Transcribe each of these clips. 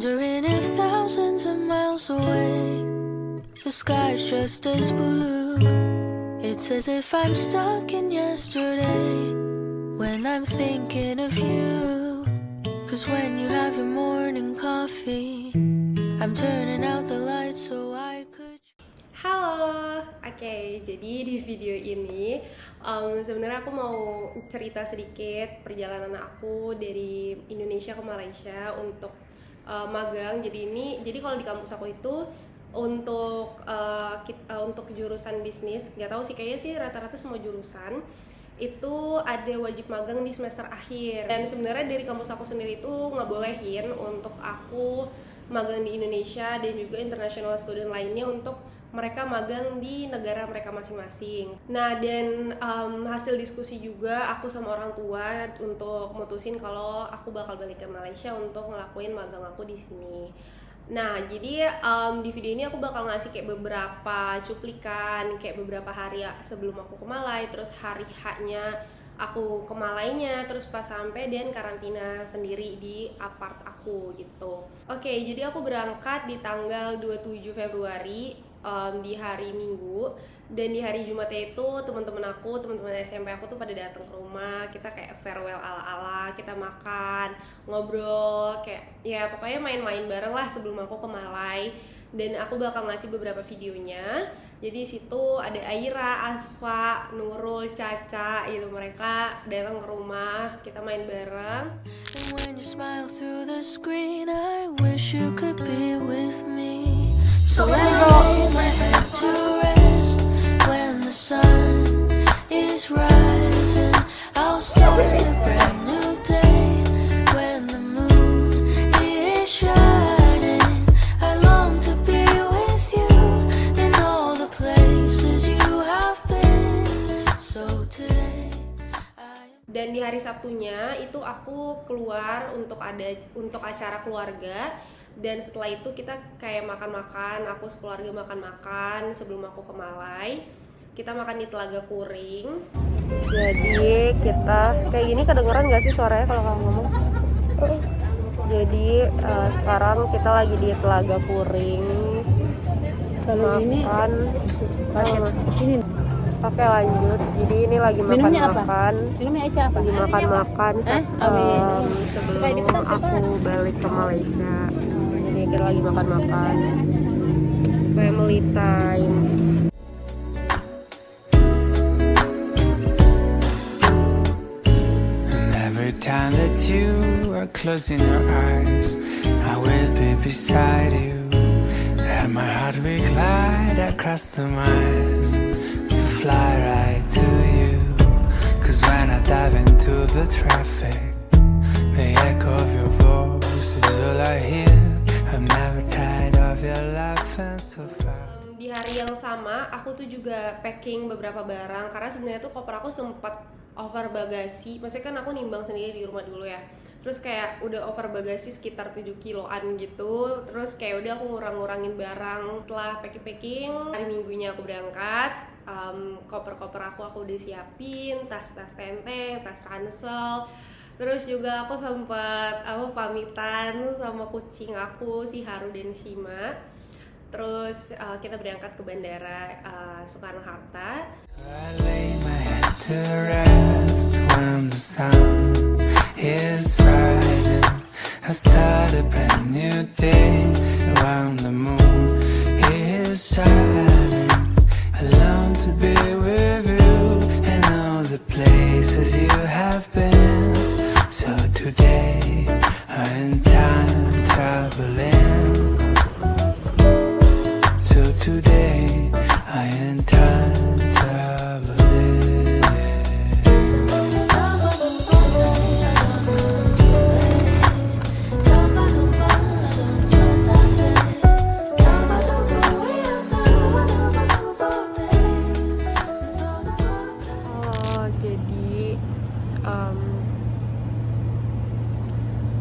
Wondering if thousands of miles away the sky's just as blue. It's as if I'm stuck in yesterday when I'm thinking of you. 'Cause when you have your morning coffee, I'm turning out the lights so I could. Halo, oke, jadi di video ini sebenarnya aku mau cerita sedikit perjalanan aku dari Indonesia ke Malaysia untuk magang. Jadi kalau di kampus aku itu untuk jurusan bisnis, nggak tahu sih, kayaknya sih rata-rata semua jurusan itu ada wajib magang di semester akhir. Dan sebenarnya dari kampus aku sendiri itu ngebolehin untuk aku magang di Indonesia dan juga international student lainnya untuk mereka magang di negara mereka masing-masing. Nah, dan hasil diskusi juga aku sama orang tua untuk mutusin kalau aku bakal balik ke Malaysia untuk ngelakuin magang aku di sini. Nah, jadi di video ini aku bakal ngasih kayak beberapa cuplikan, kayak beberapa hari sebelum aku ke Malai, terus hari H-nya aku ke Malainya, terus pas sampai dan karantina sendiri di apart aku gitu. Oke, jadi aku berangkat di tanggal 27 Februari di hari Minggu, dan di hari Jumatnya itu teman-teman SMP aku tuh pada datang ke rumah. Kita kayak farewell ala-ala, kita makan, ngobrol, kayak ya pokoknya main-main bareng lah sebelum aku ke Malai. Dan aku bakal ngasih beberapa videonya. Jadi situ ada Aira, Asfa, Nurul, Caca, gitu, mereka datang ke rumah, kita main bareng. And when you smile through the screen, I wish you could be with me. So I lay my head to rest when the sun is rising. I'll start a brand new day when the moon is shining. I long to be with you in all the places you have been. So today Dan di hari Sabtunya itu aku keluar untuk acara keluarga. Dan setelah itu kita kayak makan-makan, aku sekeluarga makan-makan sebelum aku ke Malai. Kita makan di Telaga Kuring. Jadi kita kayak gini, kedengeran gak sih suaranya kalau kamu ngomong? Jadi sekarang kita lagi di Telaga Kuring. Kalau ini ini Oke, lanjut. Jadi ini lagi minumnya apa? makan-makan. Minumnya Aisyah apa? Lagi makan-makan sebelum Kayak dipesan aku balik ke Malaysia. Jadi kita lagi makan-makan, family time. And every time that you are closing your eyes, I will be beside you, and my heart will glide across the miles to fly right to you. 'Cause when I dive into the traffic, the echo of your voice is all I hear. I'm never tired of your laughing so far. Di hari yang sama aku tuh juga packing beberapa barang, karena sebenarnya tuh koper aku sempat over bagasi. Maksudnya kan aku nimbang sendiri di rumah dulu ya, terus kayak udah over bagasi sekitar 7 kiloan gitu. Terus kayak udah aku ngurangin barang. Setelah packing hari Minggunya aku berangkat, koper-koper aku udah siapin, tas-tas tenteng, tas ransel. Terus juga aku sempat pamitan sama kucing aku, si Haru dan Shima. Terus kita berangkat ke bandara Soekarno-Hatta. I lay my head to rest when the sun is rising. I start a brand new day when the moon is shining. I long to be with you in all the places you have been. So today I'm time traveling. So today I am time traveling.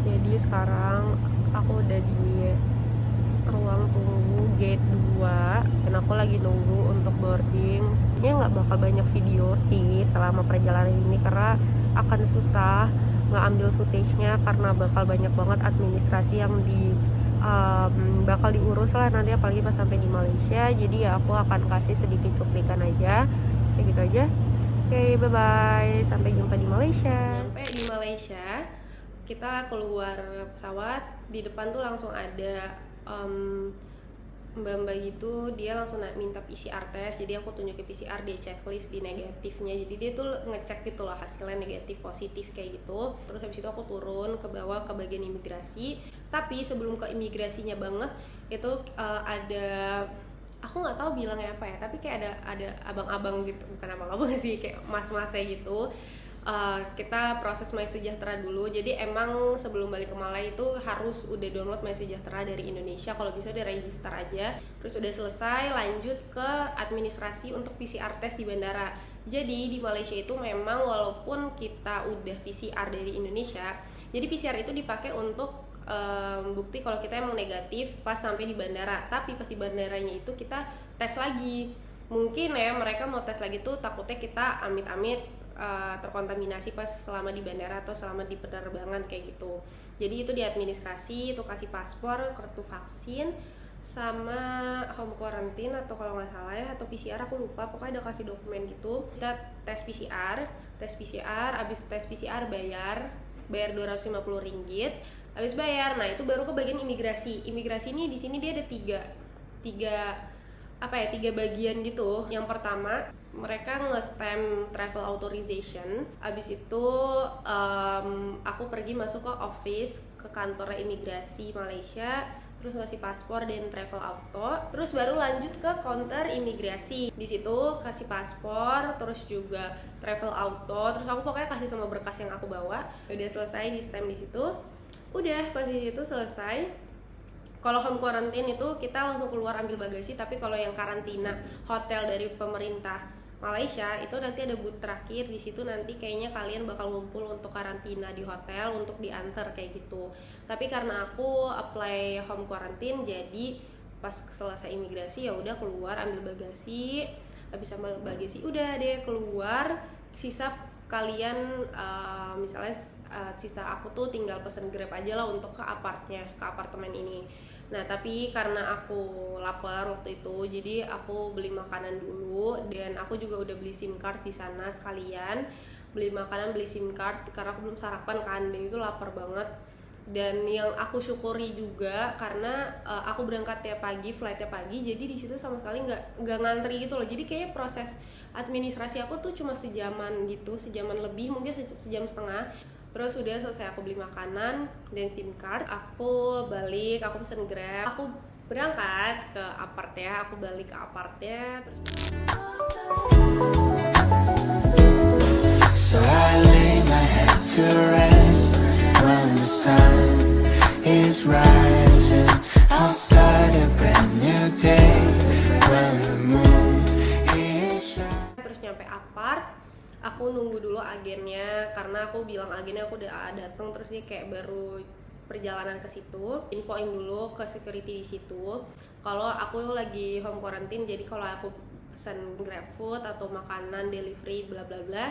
Jadi sekarang aku udah di ruang tunggu gate 2 dan aku lagi nunggu untuk boarding. Ini nggak bakal banyak video sih selama perjalanan ini karena akan susah ngambil footage-nya karena bakal banyak banget administrasi yang bakal diurus lah nanti, apalagi pas sampai di Malaysia. Jadi ya aku akan kasih sedikit cuplikan aja, kayak gitu aja. Oke, bye bye, sampai jumpa di Malaysia. Sampai di Malaysia, kita keluar pesawat, di depan tuh langsung ada mbak-mbak gitu, dia langsung minta PCR test. Jadi aku tunjukin PCR, dia checklist di negatifnya, jadi dia tuh ngecek gitu loh hasilnya negatif positif kayak gitu. Terus habis itu aku turun ke bawah ke bagian imigrasi. Tapi sebelum ke imigrasinya banget itu ada, aku nggak tahu bilangnya apa ya, tapi kayak ada abang-abang gitu, bukan abang-abang sih, kayak mas-masnya gitu. Kita proses My Sejahtera dulu. Jadi emang sebelum balik ke Malai itu harus udah download My Sejahtera dari Indonesia, kalau bisa udah register aja. Terus udah selesai, lanjut ke administrasi untuk PCR test di bandara. Jadi di Malaysia itu memang walaupun kita udah PCR dari Indonesia, jadi PCR itu dipakai untuk bukti kalau kita emang negatif pas sampai di bandara. Tapi pas di bandaranya itu kita tes lagi. Mungkin ya mereka mau tes lagi tuh takutnya kita amit-amit terkontaminasi pas selama di bandara atau selama di penerbangan kayak gitu. Jadi itu di administrasi itu kasih paspor, kartu vaksin, sama home quarantine atau kalau nggak salah ya, atau PCR aku lupa, pokoknya ada kasih dokumen gitu. Kita tes PCR, abis tes PCR bayar 250 ringgit. Habis bayar, nah itu baru ke bagian imigrasi. Imigrasi ini di sini dia ada tiga bagian gitu. Yang pertama mereka nge-stamp travel authorization. Abis itu aku pergi masuk ke office, ke kantor imigrasi Malaysia, terus ngasih paspor dan travel auto. Terus baru lanjut ke counter imigrasi. Di situ kasih paspor, terus juga travel auto. Terus aku pokoknya kasih semua berkas yang aku bawa. Udah selesai di stamp di situ. Udah pas di situ selesai. Kalau home quarantine itu kita langsung keluar ambil bagasi, tapi kalau yang karantina hotel dari pemerintah Malaysia itu nanti ada booth terakhir di situ, nanti kayaknya kalian bakal ngumpul untuk karantina di hotel untuk diantar kayak gitu. Tapi karena aku apply home quarantine, jadi pas selesai imigrasi ya udah keluar ambil bagasi, habis ambil bagasi udah deh keluar. Sisa kalian misalnya sisa aku tuh tinggal pesen Grab aja lah untuk ke apartemen ini. Nah tapi karena aku lapar waktu itu, jadi aku beli makanan dulu, dan aku juga udah beli SIM card di sana sekalian. Beli makanan, beli SIM card karena aku belum sarapan kan, dan itu lapar banget. Dan yang aku syukuri juga karena aku berangkat tiap pagi, flightnya pagi, jadi di situ sama sekali nggak ngantri gitu loh. Jadi kayaknya proses administrasi aku tuh cuma sejaman gitu, sejaman lebih, mungkin sejam setengah. Terus udah selesai aku beli makanan dan SIM card, aku balik, aku pesen Grab, aku berangkat ke apart ya, aku balik ke apartnya. So I lay my head to rest when the sun is rising. I'll start a brand new day when the moon is shining. Terus nyampe apart, aku nunggu dulu agennya, karena aku bilang agennya aku udah dateng, terus dia kayak baru perjalanan ke situ. Infoin dulu ke security di situ kalau aku lagi home quarantine, jadi kalau aku pesan GrabFood atau makanan delivery bla bla bla,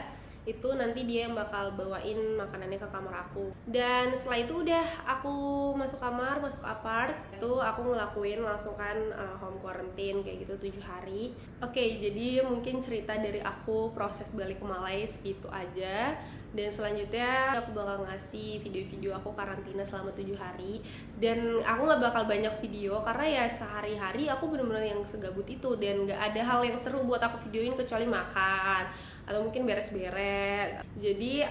itu nanti dia yang bakal bawain makanannya ke kamar aku. Dan setelah itu udah aku masuk kamar, masuk apart, itu aku ngelakuin langsung kan home quarantine kayak gitu 7 hari. Oke, jadi mungkin cerita dari aku proses balik ke Malai segitu aja. Dan selanjutnya aku bakal ngasih video-video aku karantina selama 7 hari. Dan aku gak bakal banyak video karena ya sehari-hari aku bener-bener yang segabut itu, dan gak ada hal yang seru buat aku videoin kecuali makan atau mungkin beres-beres. Jadi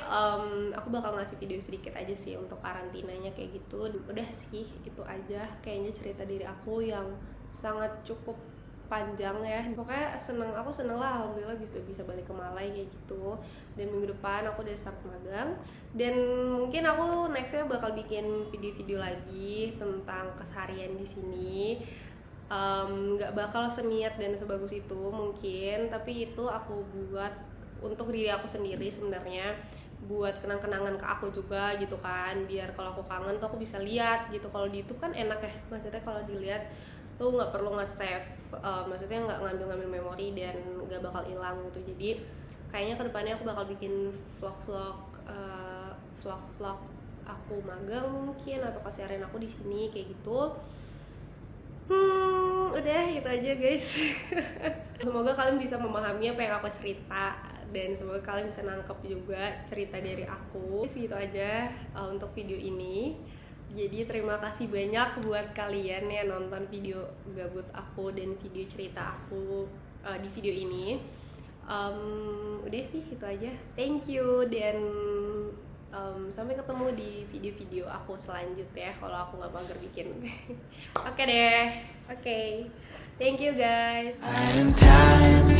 aku bakal ngasih video sedikit aja sih untuk karantinanya kayak gitu. Udah sih itu aja kayaknya cerita dari aku yang sangat cukup panjang ya. Pokoknya aku seneng lah, alhamdulillah bisa balik ke Malai kayak gitu. Dan minggu depan aku udah start magang, dan mungkin aku nextnya bakal bikin video-video lagi tentang keseharian di sini. Nggak bakal seniat dan sebagus itu mungkin, tapi itu aku buat untuk diri aku sendiri sebenarnya, buat kenang-kenangan ke aku juga gitu kan, biar kalau aku kangen tuh aku bisa lihat gitu. Kalau di YouTube kan enak ya, maksudnya kalau dilihat lu nggak perlu nge-save, maksudnya nggak ngambil memori dan nggak bakal hilang gitu. Jadi kayaknya kedepannya aku bakal bikin vlog aku magang mungkin, atau keseharian aku di sini kayak gitu. Udah gitu aja guys. Semoga kalian bisa memahami apa yang aku cerita, dan semoga kalian bisa nangkep juga cerita dari aku. Segitu aja untuk video ini. Jadi terima kasih banyak buat kalian yang nonton video gabut aku dan video cerita aku di video ini. Udah sih itu aja. Thank you, dan sampai ketemu di video-video aku selanjutnya kalau aku nggak mager bikin. Oke deh. Oke. Thank you guys. And time